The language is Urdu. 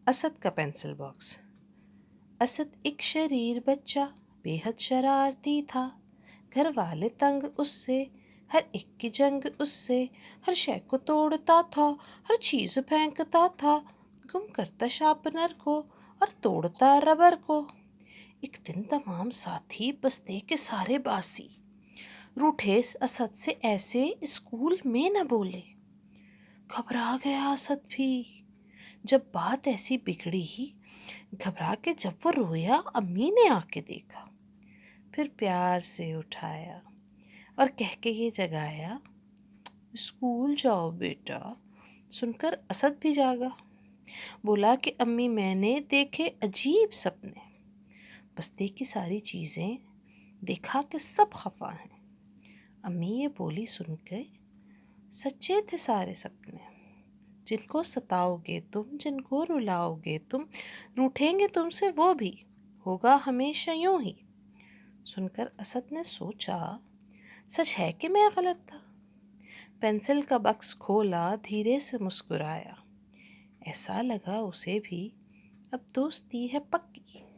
اسد کا پینسل باکس۔ اسد ایک شریر بچہ بے حد شرارتی تھا، گھر والے تنگ اس سے، ہر ایک کی جنگ اس سے، ہر شے کو توڑتا تھا، ہر چیز پھینکتا تھا، گم کرتا شارپنر کو اور توڑتا ربر کو۔ ایک دن تمام ساتھی بستے کے سارے باسی، روٹھے اسد سے ایسے اسکول میں نہ بولے۔ گھبرا گیا اسد بھی جب بات ایسی بگڑی، گھبرا کے جب وہ رویا امی نے آ کے دیکھا، پھر پیار سے اٹھایا اور کہہ کے یہ جگایا، اسکول جاؤ بیٹا۔ سن کر اسد بھی جاگا، بولا کہ امی میں نے دیکھے عجیب سپنے، بستے کی ساری چیزیں دیکھا کہ سب خفا ہیں۔ امی یہ بولی سن کے، سچے تھے سارے سپنے، جن کو ستاؤ گے تم، جن کو رلاؤ گے تم، روٹھیں گے تم سے وہ بھی، ہوگا ہمیشہ یوں ہی۔ سن کر اسد نے سوچا، سچ ہے کہ میں غلط تھا۔ پینسل کا باکس کھولا، دھیرے سے مسکرایا، ایسا لگا اسے بھی اب دوستی ہے پکی۔